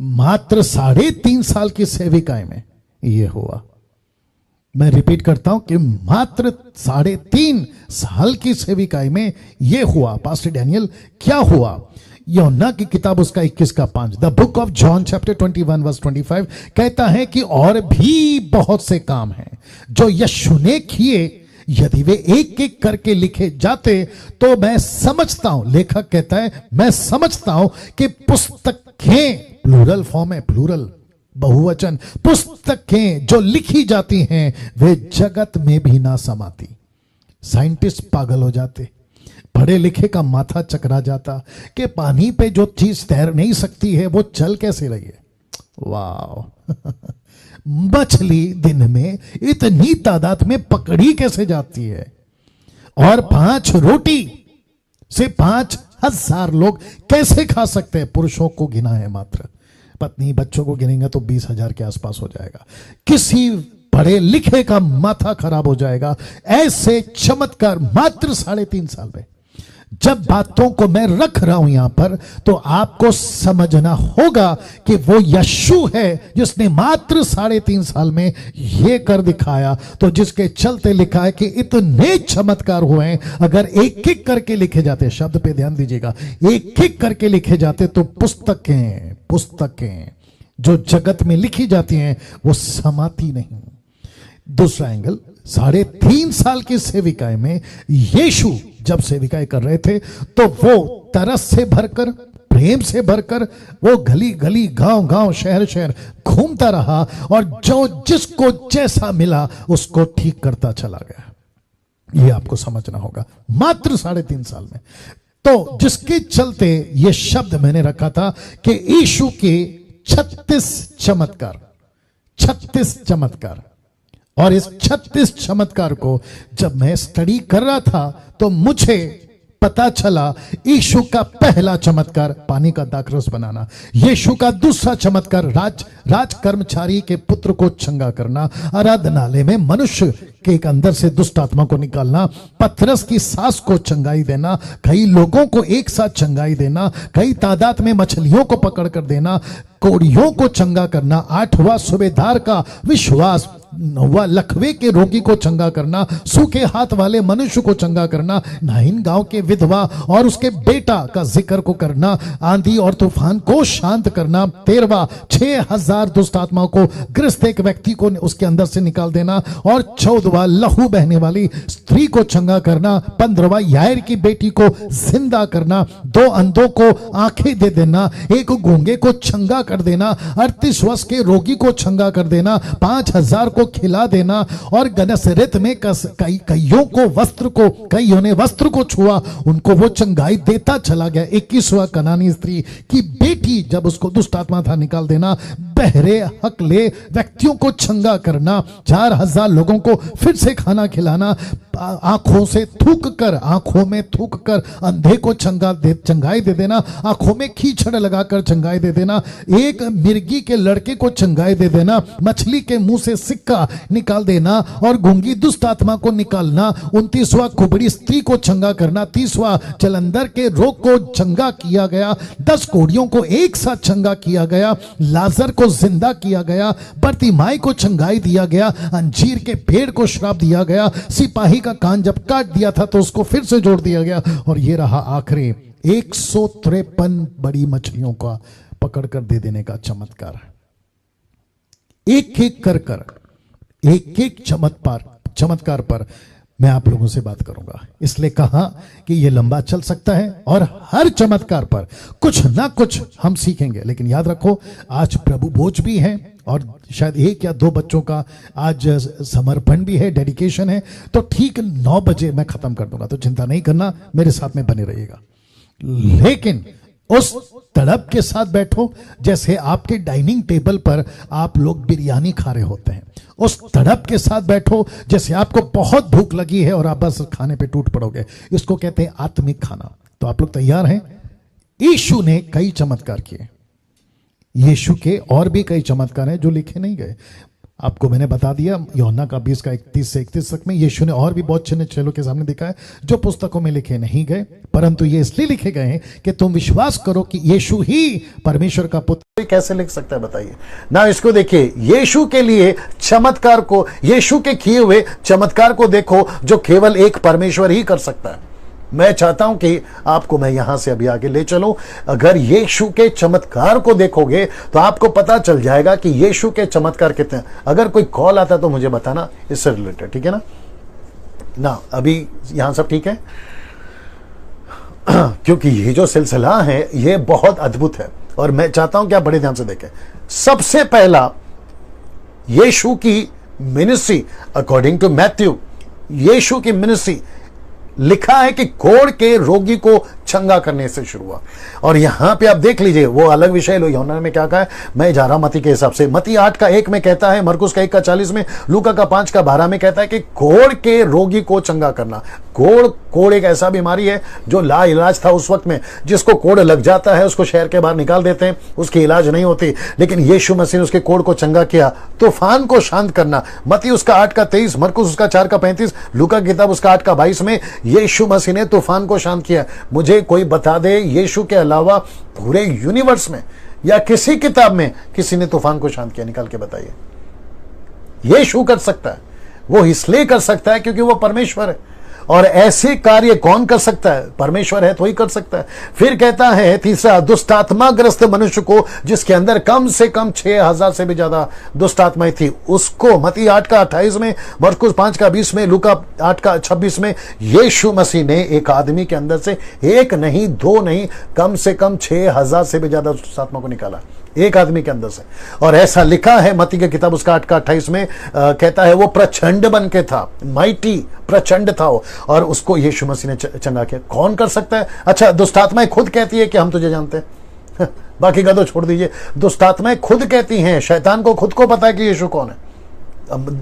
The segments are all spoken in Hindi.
मात्र 3.5 साल की सेविकाई में यह हुआ। मैं रिपीट करता हूं कि मात्र 3.5 साल की सेविकाई में यह हुआ। पास्टर डैनियल, क्या हुआ? यूहन्ना की किताब उसका 21:5, the book of John chapter 21 verse 25 कहता है कि और भी बहुत से काम हैं जो यीशु ने किए, यदि वे एक एक करके लिखे जाते तो मैं समझता हूं, लेखक कहता है, मैं समझता हूं कि पुस्तकें, प्लूरल फॉर्म है, प्लूरल बहुवचन, पुस्तकें जो लिखी जाती हैं वे जगत में भी ना समाती। साइंटिस्ट पागल हो जाते, पढ़े लिखे का माथा चकरा जाता कि पानी पे जो चीज तैर नहीं सकती है वो चल कैसे रही है। वाह मछली दिन में इतनी तादाद में पकड़ी कैसे जाती है, और 5 रोटी से 5,000 लोग कैसे खा सकते हैं? पुरुषों को गिना है मात्र, पत्नी बच्चों को गिनेंगे तो 20,000 के आसपास हो जाएगा। किसी पढ़े लिखे का माथा खराब हो जाएगा। ऐसे चमत्कार मात्र 3.5 साल में। जब बातों को मैं रख रहा हूं यहां पर, तो आपको समझना होगा कि वो यीशु है जिसने मात्र 3.5 साल में यह कर दिखाया। तो जिसके चलते लिखा है कि इतने चमत्कार हुए हैं, अगर एक एक करके लिखे जाते, शब्द पे ध्यान दीजिएगा, एक एक करके लिखे जाते तो पुस्तकें जो जगत में लिखी जाती हैं वो समाती नहीं। दूसरा एंगल, 3.5 साल की सेविकाई में यीशु जब सेविकाई कर रहे थे तो वो तरस से भरकर, प्रेम से भरकर वो गली गली, गांव गांव, शहर शहर घूमता रहा और जो जिसको जैसा मिला उसको ठीक करता चला गया। ये आपको समझना होगा, मात्र 3.5 साल में। तो जिसके चलते ये शब्द मैंने रखा था कि यीशु के 36 चमत्कार, और इस 36 चमत्कार को जब मैं स्टडी कर रहा था तो मुझे पता चला यीशु का पहला चमत्कार पानी का दाखरस बनाना, यीशु का दूसरा चमत्कार राज कर्मचारी के पुत्र को चंगा करना, आराधनालय में मनुष्य के अंदर से दुष्ट आत्मा को निकालना, पतरस की सास को चंगाई देना, कई लोगों को एक साथ चंगाई देना, कई तादाद में मछलियों को पकड़ कर देना, कोड़ियों को चंगा करना, 8वां सूबेदार का विश्वास, 9वां लकवे के रोगी को चंगा करना, सूखे हाथ वाले मनुष्य को चंगा करना, नाइन गांव के विधवा और उसके बेटा का जिक्र को करना, आंधी और तूफान को शांत करना, 13वां 6,000 दुष्ट आत्माओं को ग्रस्त एक व्यक्ति को उसके अंदर से निकाल देना, और 14वां लहू बहने वाली स्त्री को चंगा करना, 15वां यायर की बेटी को जिंदा करना, 2 अंधों को आंखें दे देना, 1 गूंगे को चंगा कर देना, 38 वर्ष के रोगी को चंगा कर देना, 5,000 को खिला देना, और गनसरेत में कईयों ने वस्त्र को छुआ, उनको वो चंगाई देता चला गया। 21वां कनानी स्त्री की बेटी, जब उसको दुष्ट आत्मा था, निकाल देना, बहरे हकले व्यक्तियों को चंगा करना, 4,000 लोगों को फिर से खाना खिलाना, आंखों में थूक कर अंधे को चंगाई दे देना, आंखों में कीचड़ लगाकर चंगाई दे देना, 1 मिर्गी के लड़के को चंगाई दे देना, मछली के मुंह से सिक्का निकाल देना, और गूंगी दुष्ट आत्मा को निकालना, 29वां कुबड़ी स्त्री को चंगा करना, 30वां जलंधर के रोग को चंगा किया गया, 10 कोड़ियों को एक साथ चंगा किया गया, लाजर को जिंदा किया गया, बर्तिमाई को चंगाई दिया गया, अंजीर के पेड़ को श्राप दिया गया, सिपाही का कान जब काट दिया था तो उसको फिर से जोड़ दिया गया, और ये रहा आखिरी 153 बड़ी मछलियों का पकड़कर दे देने का चमत्कार। एक एक चमत्कार पर मैं आप लोगों से बात करूंगा, इसलिए कहा कि यह लंबा चल सकता है और हर चमत्कार पर कुछ ना कुछ हम सीखेंगे। लेकिन याद रखो, आज प्रभु भोज भी है और शायद 1 या 2 बच्चों का आज समर्पण भी है, डेडिकेशन है, तो ठीक 9 बजे मैं खत्म कर दूंगा, तो चिंता नहीं करना, मेरे साथ में बने रहिएगा। लेकिन उस तड़प के साथ बैठो जैसे आपके डाइनिंग टेबल पर आप लोग बिरयानी खा रहे होते हैं, उस तड़प के साथ बैठो जैसे आपको बहुत भूख लगी है और आप बस खाने पे टूट पड़ोगे। इसको कहते हैं आत्मिक खाना। तो आप लोग तैयार हैं? यीशु ने कई चमत्कार किए, यीशु के और भी कई चमत्कार हैं जो लिखे नहीं गए। आपको मैंने बता दिया यूहन्ना का 20 का 31 से 31 तक में यीशु ने और भी बहुत चिन्ह चेलों के सामने दिखाए जो पुस्तकों में लिखे नहीं गए, परंतु ये इसलिए लिखे गए हैं कि तुम विश्वास करो कि यीशु ही परमेश्वर का पुत्र। कैसे लिख सकता है बताइए ना। इसको देखिए, यीशु के लिए चमत्कार को, यीशु के किए हुए चमत्कार को देखो जो केवल एक परमेश्वर ही कर सकता है। मैं चाहता हूं कि आपको मैं यहां से अभी आगे ले चलूं। अगर यीशु के चमत्कार को देखोगे तो आपको पता चल जाएगा कि यीशु के चमत्कार कितने हैं। अगर कोई कॉल आता तो मुझे बताना इससे रिलेटेड, ठीक है ना। अभी यहां सब ठीक है क्योंकि ये जो सिलसिला है ये बहुत अद्भुत है और मैं चाहता हूं कि आप बड़े ध्यान से देखें। सबसे पहला यीशु की मिनिस्ट्री अकॉर्डिंग टू मैथ्यू, यीशु की मिनिस्ट्री लिखा है कि कोढ़ के रोगी को चंगा करने से शुरू हुआ। और यहां पे आप देख लीजिए, वो अलग विषय लो। यूहन्ना में क्या कहा है, मैं जा रहा हूं मती के हिसाब से। मती 8 का 1 में कहता है, मरकुस का 1 का 40 में, लूका का 5 का 12 में कहता है कि कोढ़ के रोगी को चंगा करना। कोढ़ एक ऐसा बीमारी है जो ला इलाज था उस वक्त में। जिसको कोढ़ लग जाता है उसको शहर के बाहर निकाल देते हैं, उसकी इलाज नहीं होती। लेकिन यीशु मसीह ने उसके कोढ़ को चंगा किया। तूफान को शांत करना, मती उसका 8 का 23, मरकुस उसका 4 का 35, लूका की किताब उसका 8 का 22 में यीशु मसीह ने तूफान को शांत किया। मुझे कोई बता दे यीशु के अलावा पूरे यूनिवर्स में या किसी किताब में किसी ने तूफान को शांत किया? निकाल के बताइए। यीशु कर सकता है, वो इसलिए कर सकता है क्योंकि वो परमेश्वर है। और ऐसे कार्य कौन कर सकता है? परमेश्वर है तो ही कर सकता है। फिर कहता है तीसरा, दुष्टात्माग्रस्त मनुष्य को जिसके अंदर कम से कम 6000 से भी ज्यादा दुष्ट आत्माएं थी, उसको मती 8 का 28 में, मरकुस 5 का 20 में, लूका 8 का 26 में यीशु मसीह ने एक आदमी के अंदर से एक नहीं, दो नहीं, कम से कम 6000 से भी ज्यादा दुष्ट आत्मा को निकाला एक आदमी के अंदर से। और ऐसा लिखा है मती की किताब उसका 8 का 28 में, कहता है वो प्रचंड बन के था, माइटी, प्रचंड था वो, और उसको यीशु मसीह ने चंगा किया। कौन कर सकता है? अच्छा, दुष्टात्माएं खुद कहती है कि हम तुझे जानते हैं बाकी का तो छोड़ दीजिए। दुष्टात्माएं खुद कहती हैं, शैतान को खुद को पता है कि यीशु कौन है।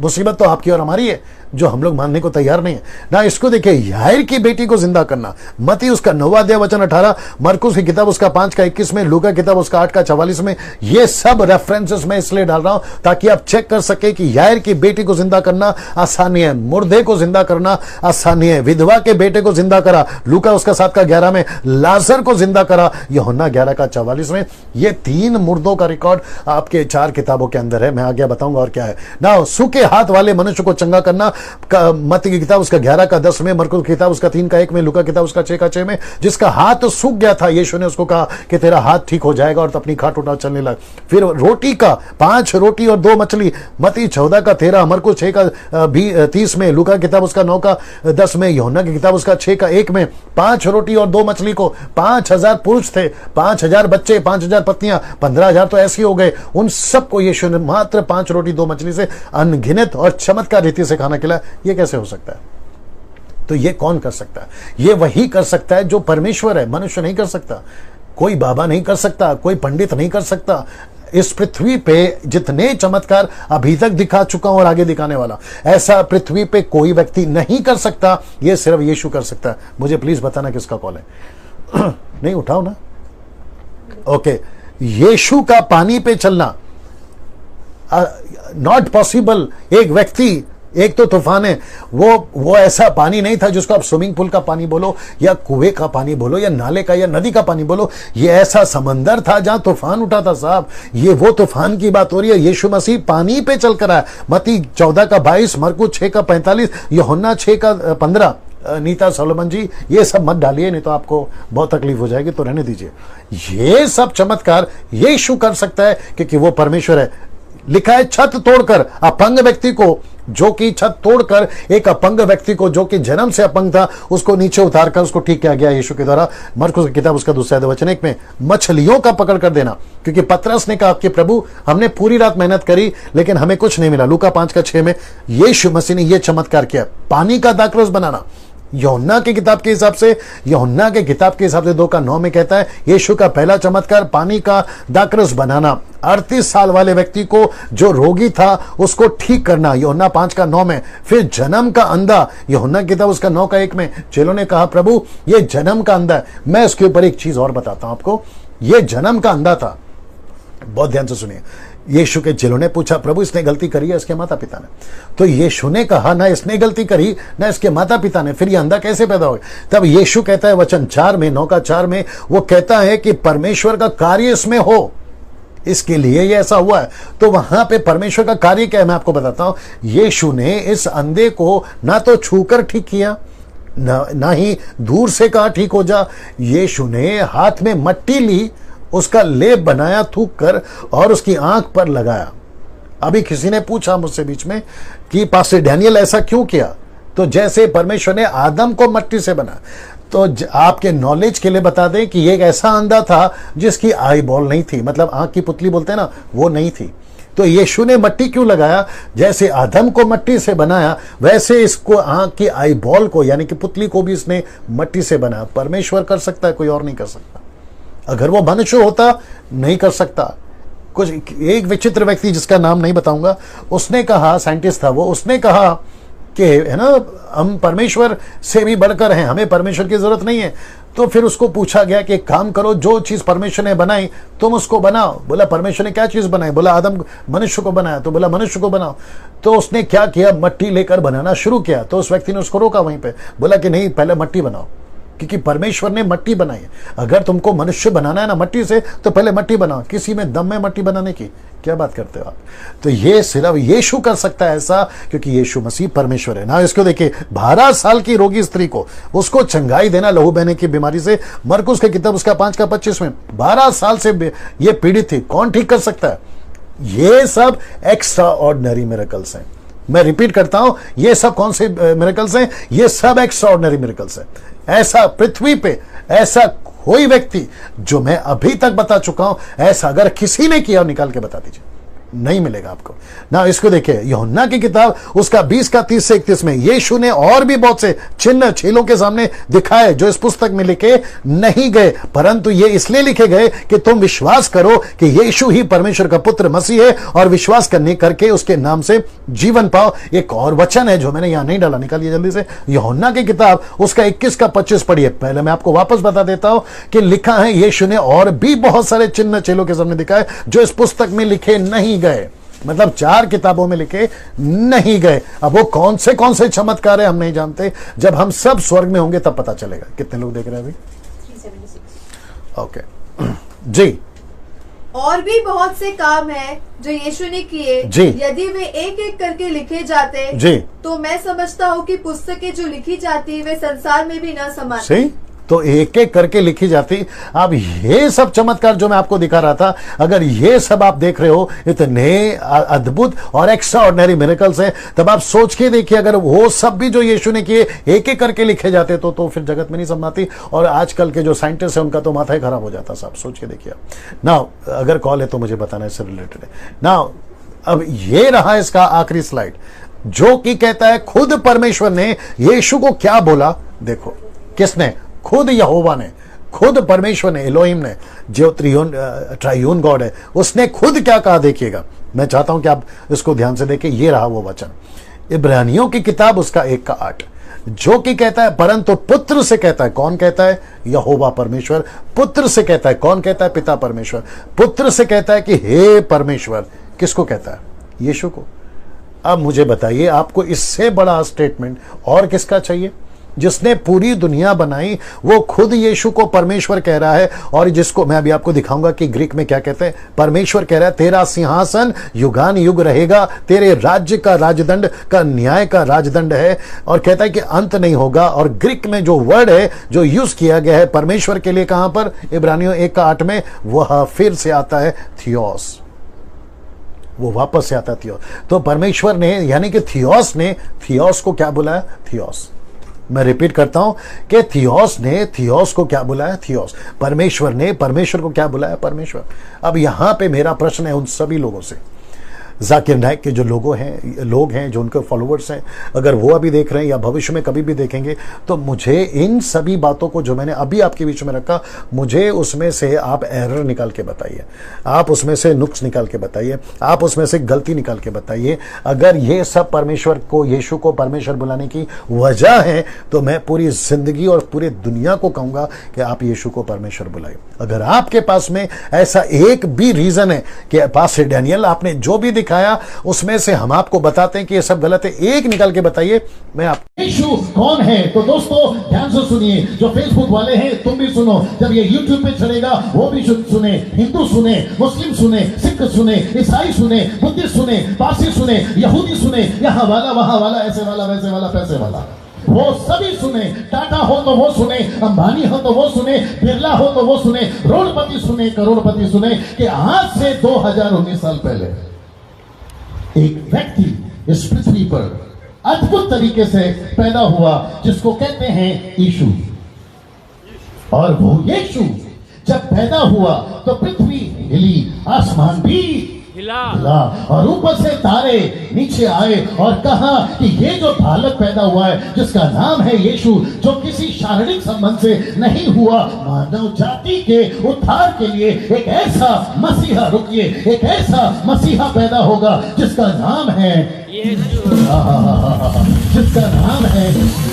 मुसीबत तो आपकी और हमारी है जो हम लोग मानने को तैयार नहीं है ना। इसको देखिए, यायर की बेटी को जिंदा करना, मती उसका 9 अध्याय वचन 18, मरकुस की किताब उसका 5 का 21 में, लूका किताब उसका 8 का 44 में। ये सब रेफरेंसेस मैं इसलिए डाल रहा हूं ताकि आप चेक कर सके कि यायर की बेटी को जिंदा करना आसानी है, मुर्दे को जिंदा करना आसानी है, विधवा के बेटे को जिंदा करा, लूका उसका 7 का 11 में, लाजर को जिंदा करा, यूहन्ना 11 का 44 में। ये 3 मुर्दों का रिकॉर्ड आपके 4 किताबों के अंदर है। मैं आगे बताऊंगा और क्या है ना। सूखे हाथ वाले मनुष्य को चंगा करना, मत्ती की किताब उसका 11 का 10 में, मरकुस की किताब उसका 3 का 1 में, लूका किताब उसका 6 का 6 में। जिसका हाथ सूख गया था, यीशु ने उसको कहा कि तेरा हाथ ठीक हो जाएगा और अपनी खाट उठा चलने लग। फिर रोटी का 5 रोटी और 2 मछली, मत्ती 14 का 13, मरकुस 6 का 30 में, लूका किताब उसका 9 का 10 में, यूहन्ना की किताब उसका 6 का 1 में। 5 रोटी और 2 मछली को 5000 पुरुष थे, 5000 बच्चे, 5000 पत्नियां, 15000 तो ऐसे हो गए। उन सबको यीशु ने मात्र 5 रोटी 2 मछली से अनगिनत और चमत्कार रीति से खाना खिलाया। ये कैसे हो सकता है? तो ये कौन कर सकता है? ये वही कर सकता है जो परमेश्वर है, मनुष्य नहीं कर सकता। कोई बाबा नहीं कर सकता, कोई पंडित नहीं कर सकता। इस पृथ्वी पे जितने चमत्कार अभी तक दिखा चुका हूं और आगे दिखाने वाला, ऐसा पृथ्वी पे कोई व्यक्ति नहीं कर सकता। ये सिर्फ यीशु कर सकता है। मुझे प्लीज बताना किसका कॉल है नहीं उठाओ ना। ओके, यीशु का पानी पे चलना नॉट पॉसिबल। एक व्यक्ति, एक तो तूफान है, वो ऐसा पानी नहीं था जिसको आप स्विमिंग पूल का पानी बोलो या कुएं का पानी बोलो या नाले का या नदी का पानी बोलो। ये ऐसा समंदर था जहां तूफान उठा था साहब। ये वो तूफान की बात हो रही है। यीशु मसीह पानी पे चल कर आया। मत्ती 14 का 22, मरकुस 6 का 45, यूहन्ना 6 का 15। नीता सोलोमन जी, ये सब मत डालिए, नहीं तो आपको बहुत तकलीफ हो जाएगी, तो रहने दीजिए। ये सब चमत्कार यीशु कर सकता है क्योंकि वो परमेश्वर है। लिखा है छत तोड़कर अपंग व्यक्ति को, जो कि छत तोड़कर एक अपंग व्यक्ति को जो कि जन्म से अपंग था, उसको नीचे उतारकर उसको ठीक किया गया यीशु के द्वारा। मरकुस की किताब उसका 2 वचन 1 में। मछलियों का पकड़ कर देना, क्योंकि पतरस ने कहा कि प्रभु हमने पूरी रात मेहनत करी लेकिन हमें कुछ नहीं मिला। लूका 5 का 6 में यीशु मसीह ने यह चमत्कार किया। पानी का दाखरस बनाना, यूहन्ना की किताब के हिसाब से, यूहन्ना के किताब के हिसाब से 2 का 9 में कहता है यीशु का पहला चमत्कार पानी का दाखरस बनाना। 38 साल वाले व्यक्ति को जो रोगी था उसको ठीक करना, यूहन्ना 5 का 9 में। फिर जन्म का अंधा, यूहन्ना की किताब उसका 9 का 1 में। चेलों ने कहा प्रभु ये जन्म का अंधा है। मैं इसके ऊपर एक चीज और बताता हूं आपको। ये जन्म का अंधा था, बहुत ध्यान से सुनिए। यीशु के चेलों ने पूछा, प्रभु इसने गलती करी है इसके माता पिता ने? तो यीशु ने कहा, ना इसने गलती करी ना इसके माता पिता ने, फिर ये अंधा कैसे पैदा हो गया? तब यीशु कहता है वचन 4 में, 9:4 में, वो कहता है कि परमेश्वर का कार्य इसमें हो, इसके लिए ये ऐसा हुआ है। तो वहां पे परमेश्वर का कार्य क्या है मैं आपको बताता हूं। यीशु ने इस अंधे को ना तो छूकर ठीक किया, ना ही दूर से कहा ठीक हो जा। यीशु ने हाथ में मट्टी ली, उसका लेप बनाया थूक कर और उसकी आंख पर लगाया। अभी किसी ने पूछा मुझसे बीच में कि पास्टर डैनियल ऐसा क्यों किया? तो जैसे परमेश्वर ने आदम को मट्टी से बनाया, तो आपके नॉलेज के लिए बता दें कि ये एक ऐसा अंधा था जिसकी आई बॉल नहीं थी, मतलब आंख की पुतली बोलते हैं ना, वो नहीं थी। तो यीशु ने मट्टी क्यों लगाया? जैसे आदम को मट्टी से बनाया वैसे इसको आंख की आई बॉल को यानी कि पुतली को भी इसने मट्टी से बनाया। परमेश्वर कर सकता है, कोई और नहीं कर सकता। अगर वो मनुष्य होता नहीं कर सकता। कुछ एक विचित्र व्यक्ति जिसका नाम नहीं बताऊंगा, उसने कहा, साइंटिस्ट था वो, उसने कहा कि है ना हम परमेश्वर से भी बढ़कर हैं, हमें परमेश्वर की जरूरत नहीं है। तो फिर उसको पूछा गया कि एक काम करो, जो चीज परमेश्वर ने बनाई तुम उसको बनाओ। बोला परमेश्वर ने क्या चीज बनाई? बोला आदम मनुष्य को बनाया। तो बोला मनुष्य को बनाओ। तो उसने क्या किया? मट्टी लेकर बनाना शुरू किया। तो उस व्यक्ति ने उसको रोका वहीं पे, बोला कि नहीं पहले मट्टी बनाओ, क्योंकि परमेश्वर ने मट्टी बनाई है। अगर तुमको मनुष्य बनाना है ना मट्टी से, तो पहले मट्टी बनाओ। किसी में दम में मट्टी बनाने की क्या बात करते हो आप? तो ये सिर्फ यीशु कर सकता है ऐसा, क्योंकि यीशु मसीह परमेश्वर है ना। इसको देखिए, 12 साल की रोगी स्त्री को उसको चंगाई देना लहू बहने की बीमारी से, मरकुस की किताब उसका 5:25 में 12 साल से ये पीड़ित थी। कौन ठीक कर सकता है? ये सब एक्स्ट्रा ऑर्डिनरी मिरेकल्स हैं। मैं रिपीट करता हूं, ये सब कौन से मिरेकल्स हैं? ये सब एक्स्ट्रा ऑर्डिनरी मिरेकल्स हैं। ऐसा पृथ्वी पे ऐसा कोई व्यक्ति जो मैं अभी तक बता चुका हूं, ऐसा अगर किसी ने किया निकाल के बता दीजिए, नहीं मिलेगा आपको ना। इसको देखिए, यूहन्ना की किताब उसका 20:30 से 31 में, यीशु ने और भी बहुत से चिन्ह चेलों के सामने दिखाए जो इस पुस्तक में लिखे नहीं गए, परंतु ये इसलिए लिखे गए कि तुम विश्वास करो कि यीशु ही परमेश्वर का पुत्र मसीह है और विश्वास करने करके उसके नाम से जीवन पाओ। एक और वचन है जो मैंने यहां नहीं डाला, निकालिए जल्दी से, यूहन्ना की किताब उसका 21:25 पढ़िए। पहले मैं आपको वापस बता देता हूं कि लिखा है यीशु ने और भी बहुत सारे चिन्ह चेलों के सामने दिखाए जो इस पुस्तक में लिखे नहीं गए, मतलब 4 किताबों में लिखे नहीं गए। अब वो कौन से चमत्कार है हम नहीं जानते, जब हम सब स्वर्ग में होंगे तब पता चलेगा। कितने लोग देख रहे हैं अभी? 376। ओके जी। और भी बहुत से काम है जो यीशु ने किए, यदि वे एक एक करके लिखे जाते जी, तो मैं समझता हूँ कि पुस्तकें जो लिखी जाती वे संसार में भी न समाती। सही, तो एक एक करके लिखी जाती। अब ये सब चमत्कार जो मैं आपको दिखा रहा था, अगर ये सब आप देख रहे हो, इतने अद्भुत और एक्स्ट्रा ऑर्डिनरी मिरेकल्स हैं, तब आप सोच के देखिए अगर वो सब भी जो यीशु ने किए एक एक करके लिखे जाते तो फिर जगत में नहीं समाती। और आजकल के जो साइंटिस्ट है उनका तो माथा ही खराब हो जाता। साहब सोच के देखिए। नाउ अगर कॉल है तो मुझे बताना इससे रिलेटेड है। नाउ अब ये रहा इसका आखिरी स्लाइड, जो कि कहता है खुद परमेश्वर ने यीशु को क्या बोला। देखो, किसने? खुद यहोवा ने, खुद परमेश्वर ने, एलोहिम ने, जो ट्रायून गॉड है, उसने खुद क्या कहा देखिएगा। मैं चाहता हूं कि आप इसको ध्यान से देखें। ये रहा वो वचन, इब्रानियों की किताब उसका 1:8, जो कि कहता है परंतु पुत्र से कहता है। कौन कहता है? यहोवा परमेश्वर। पुत्र से कहता है। कौन कहता है? पिता परमेश्वर। पुत्र से कहता है कि हे परमेश्वर। किसको कहता है? यीशु को। अब मुझे बताइए, आपको इससे बड़ा स्टेटमेंट और किसका चाहिए? जिसने पूरी दुनिया बनाई वो खुद यीशु को परमेश्वर कह रहा है। और जिसको मैं अभी आपको दिखाऊंगा कि ग्रीक में क्या कहते हैं। परमेश्वर कह रहा है तेरा सिंहासन युगान युग रहेगा, तेरे राज्य का राजदंड का न्याय का राजदंड है, और कहता है कि अंत नहीं होगा। और ग्रीक में जो वर्ड है जो यूज किया गया है परमेश्वर के लिए, कहां पर? इब्रानियों 1:8 में, वह फिर से आता है थियोस। वो वापस से आता है थियोस। तो परमेश्वर ने यानी कि थियोस ने थियोस को क्या बुलाया? थियोस। मैं रिपीट करता हूं कि थियोस ने थियोस को क्या बुलाया? थियोस। परमेश्वर ने परमेश्वर को क्या बुलाया? परमेश्वर। अब यहां पे मेरा प्रश्न है उन सभी लोगों से जाकिर नाइक के जो लोग हैं जो उनके फॉलोअर्स हैं, अगर वो अभी देख रहे हैं या भविष्य में कभी भी देखेंगे, तो मुझे इन सभी बातों को जो मैंने अभी आपके बीच में रखा, मुझे उसमें से आप एरर निकाल के बताइए, आप उसमें से नुक्स निकाल के बताइए, आप उसमें से गलती निकाल के बताइए। अगर ये सब परमेश्वर को, यीशु को परमेश्वर बुलाने की वजह है, तो मैं पूरी जिंदगी और पूरी दुनिया को कहूंगा कि आप यीशु को परमेश्वर बुलाइए। अगर आपके पास में ऐसा एक भी रीजन है कि पास्टर डैनियल आपने जो भी दिखाया उसमें से हम आपको बताते हैं कि ये सब गलत है, एक निकाल के बताइए। मैं आप यीशु कौन है? तो दोस्तों ध्यान से सुनिए, जो फेसबुक वाले हैं तुम भी सुनो, जब ये यूट्यूब पे चलेगा वो भी सुने, हिंदू सुने, मुस्लिम सुने, सिख सुने, ईसाई सुने, बुद्धिस्ट सुने, पारसी सुने, यहूदी सुने, यहाँ वाला वहां वाला, ऐसे वाला वैसे वाला पैसे वाला, वो सभी सुने। टाटा हो तो वो सुने, अंबानी हो तो वो सुने, बिरला हो तो वो सुने, रोडपति सुने, करोड़पति सुने कि आज से 2019 साल पहले एक व्यक्ति इस पृथ्वी पर अद्भुत तरीके से पैदा हुआ जिसको कहते हैं यीशु। और वो यीशु जब पैदा हुआ तो पृथ्वी हिली, आसमान भी हिला, और ऊपर से तारे नीचे आए और कहा कि ये जो बालक पैदा हुआ है जिसका नाम है यीशु, जो किसी शारीरिक संबंध से नहीं हुआ, मानव जाति के उद्धार के लिए एक ऐसा मसीहा, रुकिए, एक ऐसा मसीहा पैदा होगा जिसका नाम है यीशु, जिसका नाम है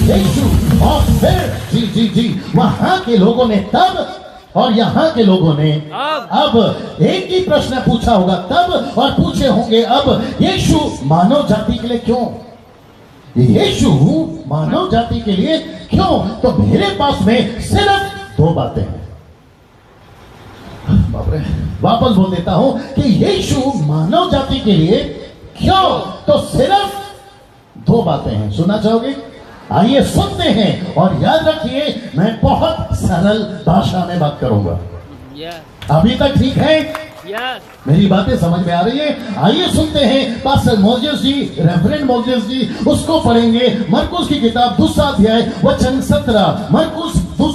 यीशु। और फिर जी वहां के लोगों ने तब और यहाँ के लोगों ने अब एक ही प्रश्न पूछा होगा तब, और पूछे होंगे अब, यीशु मानव जाति के लिए क्यों? यीशु मानव जाति के लिए क्यों? तो मेरे पास में सिर्फ 2 बातें हैं। वापस बोल देता हूं कि यीशु मानव जाति के लिए क्यों, तो सिर्फ 2 बातें हैं। सुनना चाहोगे? आइए सुनते हैं, और याद रखिए मैं बहुत सरल भाषा में बात करूंगा। अभी तक ठीक है? मेरी बातें समझ में आ रही है? आइए सुनते हैं पास्टर मोजेस जी, रेवरेंड मोजेस जी, उसको पढ़ेंगे। मरकुस की किताब 2 अध्याय वचन 17, मरकुस 2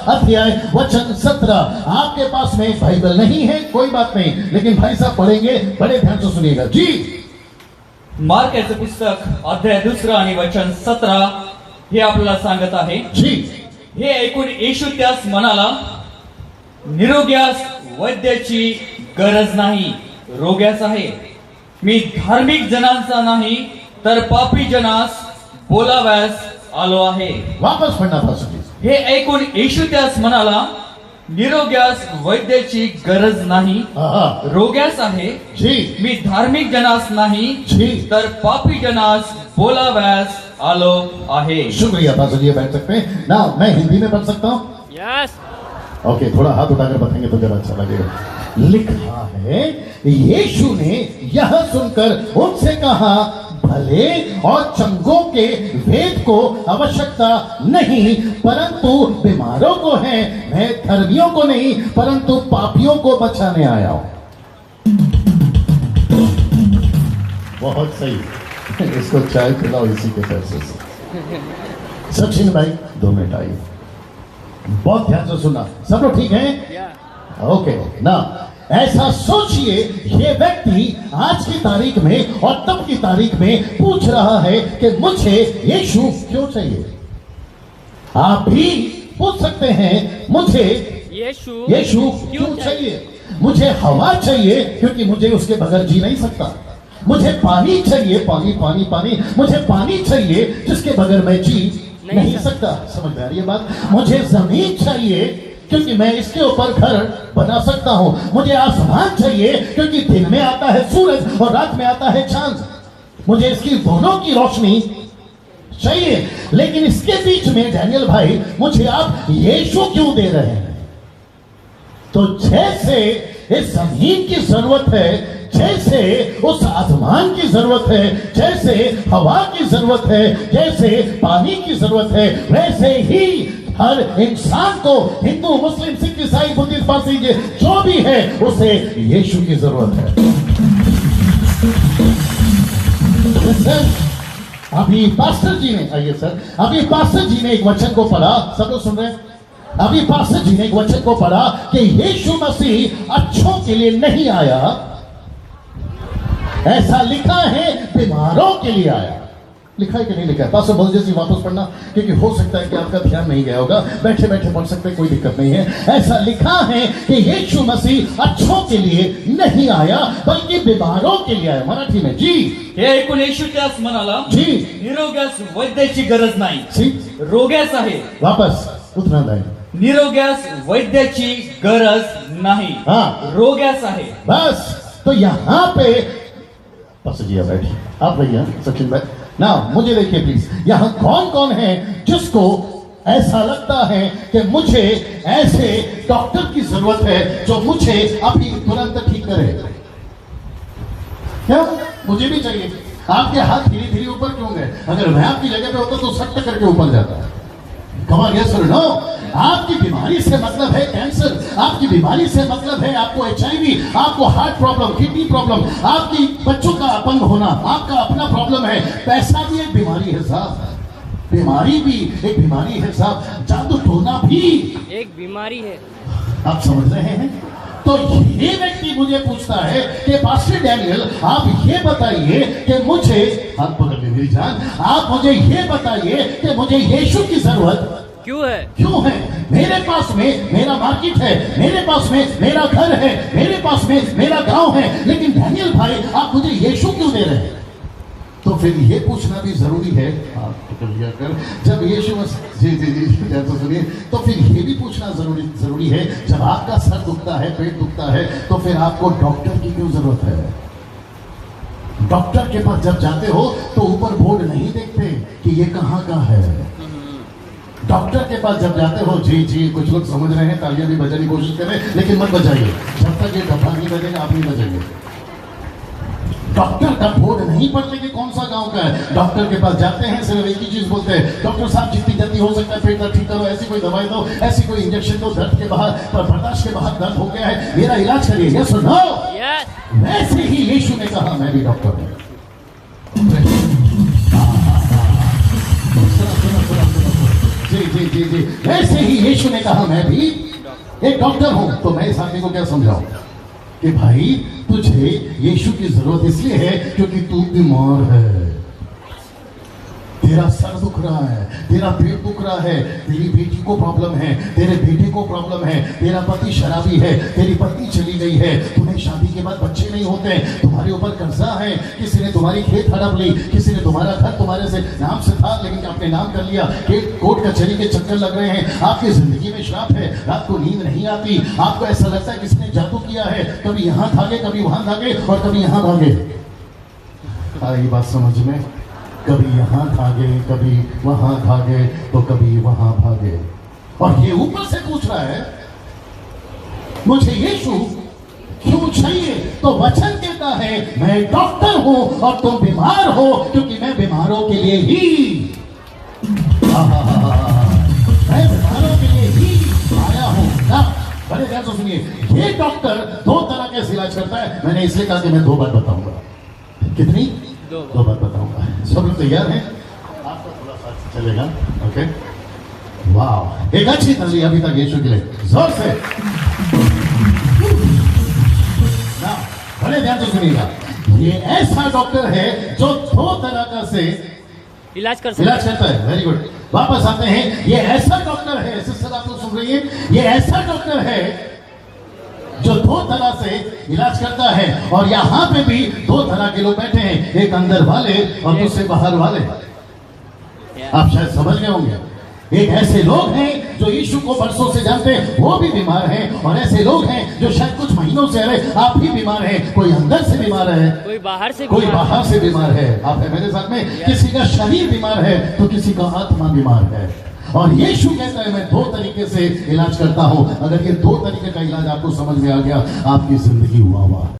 अध्याय वचन 17। आपके पास में बाइबल नहीं है कोई बात नहीं, लेकिन भाई साहब पढ़ेंगे, बड़े ध्यान से सुनिएगा जी। मार्काचं पुस्तक अध्याय 2 आणि वचन 17 हे आपल्याला सांगत आहे जी। हे ऐकून येशू त्यास म्हणाला, निरोग्यास वैद्याची गरज नाही, रोग्यास आहे। मी धार्मिक जनांचा नाही तर पापी जनास बोलाव्यास आलो आहे। वापस पढ़ना पास्टर जी। हे ऐकून येशू त्यास म्हणाला, निरोग्यास वैद्याची गरज नाही, रोग्यास आहे। जी। मी धार्मिक जनास नाही जी तर पापी जनास बोलाव्यास आलो आहे। शुक्रिया पास्टर जी, बैठ सकते हैं ना। मैं हिंदी में पढ़ सकता हूँ? यस। ओके, थोड़ा हाथ उठाकर बताएंगे तो जरा अच्छा लगेगा। लिखा है, यीशु ने यह सुनकर उनसे कहा, भले और चंगों के वेद को आवश्यकता नहीं, परंतु बीमारों को है। मैं धर्मियों को नहीं परंतु पापियों को बचाने आया हूं। बहुत सही, इसको चाय पिलाओ इसी के पैसे से। सचिन भाई 2 मिनट आइए, बहुत ध्यान से सुनना। सब लोग ठीक हैं? ओके ना। ऐसा सोचिए, ये व्यक्ति आज की तारीख में और तब की तारीख में पूछ रहा है कि मुझे यीशु क्यों चाहिए। आप भी पूछ सकते हैं, मुझे यीशु क्यों चाहिए? मुझे हवा चाहिए क्योंकि मुझे उसके बगैर जी नहीं सकता। मुझे पानी चाहिए, पानी पानी पानी, मुझे पानी चाहिए जिसके बगैर मैं जी नहीं सकता। समझ में आ रही है बात? मुझे जमीन चाहिए क्योंकि मैं इसके ऊपर घर बना सकता हूं। मुझे आसमान चाहिए क्योंकि दिन में आता है सूरज और रात में आता है चांद। मुझे इसकी दोनों की रोशनी चाहिए। लेकिन इसके बीच में डैनियल भाई, मुझे आप यीशु क्यों दे रहे हैं? तो जैसे इस जमीन की जरूरत है, जैसे उस आसमान की जरूरत है, जैसे हवा की जरूरत है, जैसे पानी की जरूरत है, वैसे ही हर इंसान को, हिंदू मुस्लिम सिख ईसाई बुद्धिस्ट पारसी जो भी है, उसे यीशु की जरूरत है। अभी पास्टर जी ने, आइए सर, अभी पास्टर जी ने एक वचन को पढ़ा, सब लोग सुन रहे हैं? अभी पास्टर जी ने एक वचन को पढ़ा कि यीशु मसीह अच्छों के लिए नहीं आया, ऐसा लिखा है बीमारों के लिए आया। लिखा है कि नहीं लिखा है? पास्टर बोल जैसे वापस पढ़ना, क्योंकि हो सकता है कि आपका ध्यान नहीं गया होगा, बैठे बैठे पढ़ सकते, कोई दिक्कत नहीं है। ऐसा लिखा है कि यीशु मसीह अच्छों के लिए नहीं आया बल्कि बीमारों के लिए आया। मराठी में जी हे ऐकून येशू त्यास म्हणाला, जी निरोग्यास वैद्याची गरज नाही, सी रोग्यास आहे। वापस उतना है। निरोग्यास वैद्याची गरज नाही, हाँ। रोग्यास आहे। बस तो यहाँ पे पास्टर जी आप बैठिए, आप भैया सचिन भाई ना, मुझे देखिए प्लीज, यहाँ कौन कौन है जिसको ऐसा लगता है कि मुझे ऐसे डॉक्टर की जरूरत है जो मुझे अभी तुरंत ठीक करे? क्या मुझे भी चाहिए? आपके हाथ धीरे धीरे ऊपर क्यों गए? अगर मैं आपकी जगह पे होता तो सख्त करके ऊपर जाता। कमाल, यस और नो? आपकी बीमारी से मतलब है कैंसर, आपकी बीमारी से मतलब है आपको HIV, आपको हार्ट प्रॉब्लम, किडनी प्रॉब्लम, आपकी बच्चों का अपंग होना, आपका अपना प्रॉब्लम है। पैसा भी एक बीमारी है साहब, बीमारी भी एक बीमारी है साहब, जादू टोना भी एक बीमारी है। आप समझ रहे हैं? तो ये व्यक्ति मुझे पूछता है कि पास्टर डैनियल आप ये बताइए कि मुझे, हाथ पकड़ ले मेरी जान, आप मुझे ये बताइए कि मुझे यीशु की जरूरत क्यों है? क्यों है? मेरे पास में मेरा मार्केट है, मेरे पास में मेरा घर है, मेरे पास में मेरा गांव है, लेकिन डैनियल भाई आप मुझे यीशु क्यों दे रहे हैं? तो फिर ये पूछना भी जरूरी है। आप पकड़ लिया कर, जब यीशु जी जी जी तो सुनिए, तो फिर ये भी पूछना जरूरी है, जब आपका सर दुखता है, पेट दुखता है, तो फिर आपको डॉक्टर की क्यों जरूरत है? डॉक्टर के पास जब जाते हो तो ऊपर बोर्ड नहीं देखते कि ये कहाँ का है। डॉक्टर के पास जब जाते हो, जी जी कुछ लोग समझ रहे हैं, तालियां भी बजाने की कोशिश करें, लेकिन मत बजाइए, जब तक ये डब्बा नहीं बजेगा आप नहीं बजाइए। डॉक्टर का बोर्ड नहीं पढ़ते कि कौन सा गांव का है। डॉक्टर के पास जाते हैं, सिर्फ एक ही चीज बोलते हैं, डॉक्टर साहब जितनी जल्दी हो सकता है पेट दर्द ठीक करो, ऐसी कोई दवाई दो, ऐसी कोई इंजेक्शन दो, दर्द के बाहर बर्दाश्त के बाहर दर्द हो गया है, मेरा इलाज करिए। यस और नो? वैसे ही यीशु ने कहा मैं भी डॉक्टर हूं। जी जी जी जी, वैसे ही यीशु ने कहा मैं भी एक डॉक्टर हूं। तो मैं इस आदमी को क्या समझाऊं कि भाई तुझे यीशु की जरूरत इसलिए है क्योंकि तू बीमार है, तेरा सर दुख रहा है, तेरा पेट दुख रहा है, तेरी बेटी को प्रॉब्लम है, तेरे बेटे को प्रॉब्लम है, तेरा पति शराबी है, तेरी पत्नी चली गई है, तुम्हें शादी के बाद बच्चे नहीं होते, तुम्हारे ऊपर कर्जा है, किसी ने तुम्हारी खेत हड़प ली, किसी ने तुम्हारा घर तुम्हारे से नाम से था लेकिन आपने नाम कर लिया, कोर्ट कचहरी के चक्कर लग रहे हैं, आपकी जिंदगी में श्राप है, रात को नींद नहीं आती, आपको ऐसा लगता है किसी ने जादू किया है, कभी यहाँ भागे कभी वहां भागे और कभी यहाँ भागे। ये बात समझ में? कभी यहाँ भागे कभी वहां भागे तो कभी वहां भागे, और ये ऊपर से पूछ रहा है मुझे यीशु क्यों चाहिए? तो वचन कहता है मैं डॉक्टर हूं और तुम बीमार हो क्योंकि मैं बीमारों के लिए ही मैं बीमारों के लिए ही आया हूं। बड़े ध्यान से सुनिए, ये डॉक्टर दो तरह के इलाज करता है। मैंने इसलिए कहा कि मैं दो बार बताऊंगा। कितनी? दो बार बताऊंगा। सब लोग तैयार हैं? आपका थोड़ा सा चलेगा, ओके? वाह, एक अच्छी ताली अभी तक यीशु के लिए, जोर से। ना, बड़े ध्यान से सुनिएगा, ये ऐसा डॉक्टर है जो दो तरह का से इलाज करता है। वेरी गुड, वापस आते हैं। ये ऐसा डॉक्टर है, सिस्टर आप लोग सुन रही है, ये ऐसा डॉक्टर है जो दो तरह से इलाज करता है, और यहाँ पे भी दो तरह के लोग बैठे हैं, एक अंदर वाले और दूसरे बाहर वाले। आप शायद समझ गए होंगे। एक ऐसे लोग हैं जो यीशु को बरसों से जानते हैं, वो भी बीमार हैं, और ऐसे लोग हैं जो शायद कुछ महीनों से रहे, आप भी बीमार हैं। कोई अंदर से बीमार है, कोई बाहर से बीमार है। आप है मेरे साथ में? किसी का शरीर बीमार है तो किसी का आत्मा बीमार है, और यीशु कहता है मैं दो तरीके से इलाज करता हूं। अगर ये दो तरीके का इलाज आपको समझ में आ गया, आपकी जिंदगी हुआ।